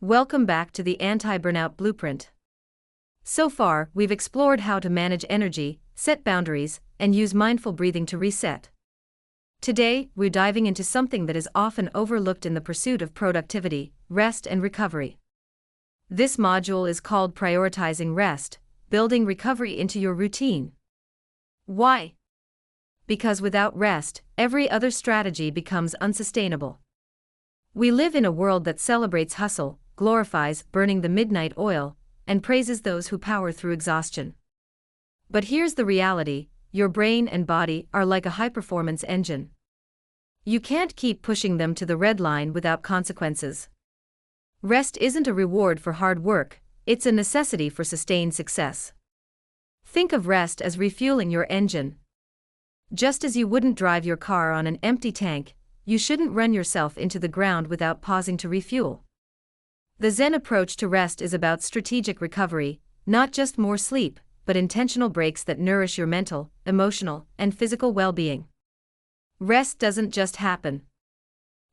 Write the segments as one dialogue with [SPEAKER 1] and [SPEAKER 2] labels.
[SPEAKER 1] Welcome back to the Anti-Burnout Blueprint. So far, we've explored how to manage energy, set boundaries, and use mindful breathing to reset. Today, we're diving into something that is often overlooked in the pursuit of productivity: rest and recovery. This module is called Prioritizing Rest, Building Recovery into Your Routine. Why? Because without rest, every other strategy becomes unsustainable. We live in a world that celebrates hustle, glorifies burning the midnight oil, and praises those who power through exhaustion. But here's the reality: your brain and body are like a high-performance engine. You can't keep pushing them to the red line without consequences. Rest isn't a reward for hard work, it's a necessity for sustained success. Think of rest as refueling your engine. Just as you wouldn't drive your car on an empty tank, you shouldn't run yourself into the ground without pausing to refuel. The Zen approach to rest is about strategic recovery, not just more sleep, but intentional breaks that nourish your mental, emotional, and physical well-being. Rest doesn't just happen.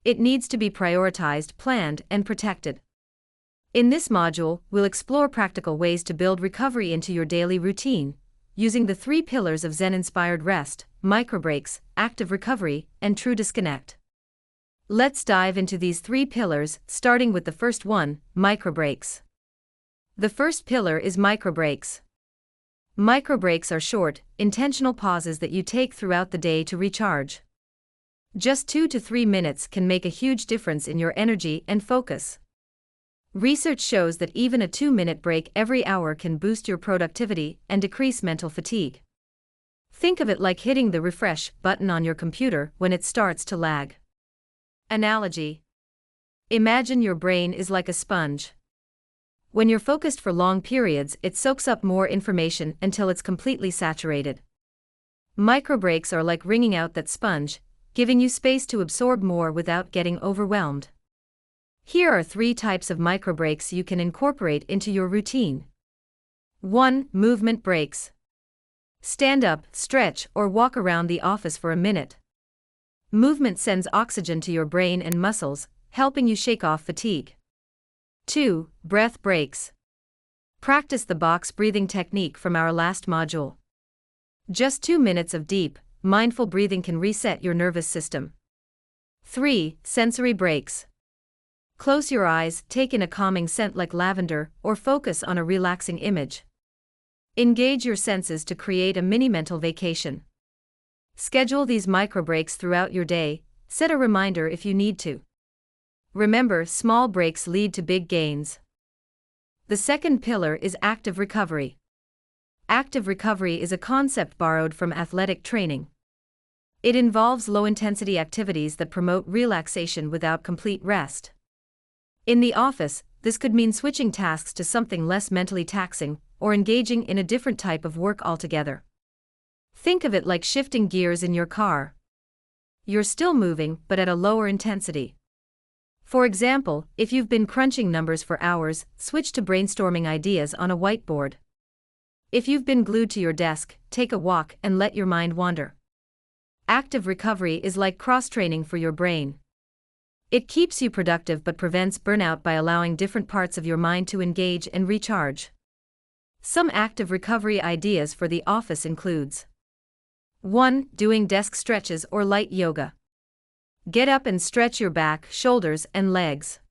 [SPEAKER 1] It needs to be prioritized, planned, and protected. In this module, we'll explore practical ways to build recovery into your daily routine, using the 3 pillars of Zen-inspired rest: microbreaks, active recovery, and true disconnect. Let's dive into these 3 pillars, starting with the first one: microbreaks. The first pillar is microbreaks. Microbreaks are short, intentional pauses that you take throughout the day to recharge. Just 2 to 3 minutes can make a huge difference in your energy and focus. Research shows that even a 2-minute break every hour can boost your productivity and decrease mental fatigue. Think of it like hitting the refresh button on your computer when it starts to lag. Analogy: imagine your brain is like a sponge. When you're focused for long periods, it soaks up more information until it's completely saturated. Microbreaks are like wringing out that sponge, giving you space to absorb more without getting overwhelmed. Here are 3 types of microbreaks you can incorporate into your routine. 1. Movement breaks. Stand up, stretch, or walk around the office for a minute. Movement sends oxygen to your brain and muscles, helping you shake off fatigue. 2. Breath breaks. Practice the box breathing technique from our last module. Just 2 minutes of deep, mindful breathing can reset your nervous system. 3. Sensory breaks. Close your eyes, take in a calming scent like lavender, or focus on a relaxing image. Engage your senses to create a mini mental vacation. Schedule these microbreaks throughout your day, set a reminder if you need to. Remember, small breaks lead to big gains. The second pillar is active recovery. Active recovery is a concept borrowed from athletic training. It involves low-intensity activities that promote relaxation without complete rest. In the office, this could mean switching tasks to something less mentally taxing, or engaging in a different type of work altogether. Think of it like shifting gears in your car. You're still moving, but at a lower intensity. For example, if you've been crunching numbers for hours, switch to brainstorming ideas on a whiteboard. If you've been glued to your desk, take a walk and let your mind wander. Active recovery is like cross-training for your brain. It keeps you productive but prevents burnout by allowing different parts of your mind to engage and recharge. Some active recovery ideas for the office includes: 1. Doing desk stretches or light yoga. Get up and stretch your back, shoulders, and legs.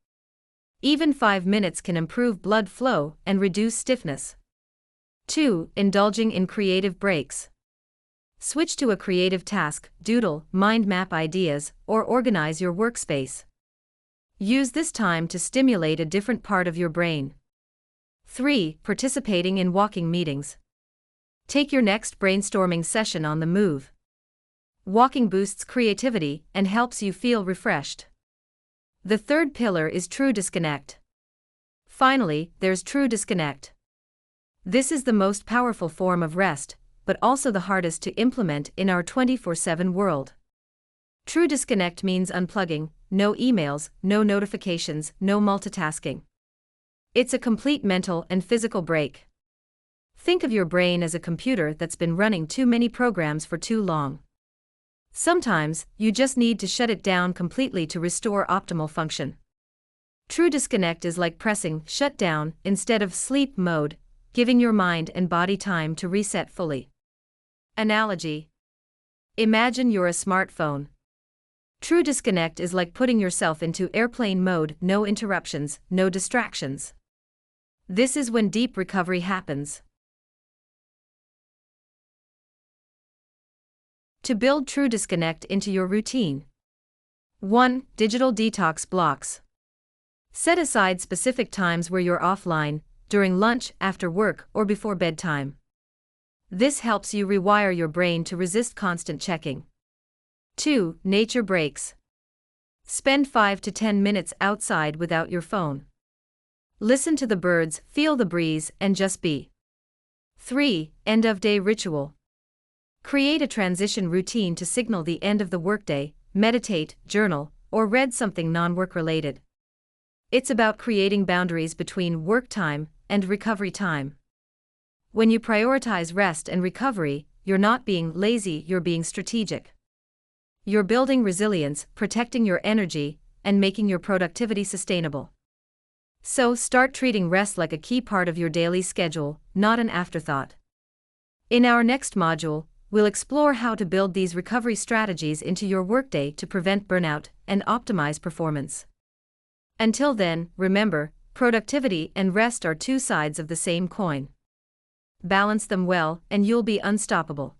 [SPEAKER 1] Even 5 minutes can improve blood flow and reduce stiffness. 2. Indulging in creative breaks. Switch to a creative task, doodle, mind map ideas, or organize your workspace. Use this time to stimulate a different part of your brain. 3. Participating in walking meetings. Take your next brainstorming session on the move. Walking boosts creativity and helps you feel refreshed. The third pillar is true disconnect. Finally, there's true disconnect. This is the most powerful form of rest, but also the hardest to implement in our 24/7 world. True disconnect means unplugging: no emails, no notifications, no multitasking. It's a complete mental and physical break. Think of your brain as a computer that's been running too many programs for too long. Sometimes, you just need to shut it down completely to restore optimal function. True disconnect is like pressing shut down instead of sleep mode, giving your mind and body time to reset fully. Analogy: imagine you're a smartphone. True disconnect is like putting yourself into airplane mode, no interruptions, no distractions. This is when deep recovery happens. To build true disconnect into your routine. 1. Digital detox blocks. Set aside specific times where you're offline, during lunch, after work, or before bedtime. This helps you rewire your brain to resist constant checking. 2. Nature breaks. Spend 5 to 10 minutes outside without your phone. Listen to the birds, feel the breeze, and just be. 3. End of day ritual. Create a transition routine to signal the end of the workday, meditate, journal, or read something non-work related. It's about creating boundaries between work time and recovery time. When you prioritize rest and recovery, you're not being lazy, you're being strategic. You're building resilience, protecting your energy, and making your productivity sustainable. So start treating rest like a key part of your daily schedule, not an afterthought. In our next module, we'll explore how to build these recovery strategies into your workday to prevent burnout and optimize performance. Until then, remember, productivity and rest are two sides of the same coin. Balance them well, and you'll be unstoppable.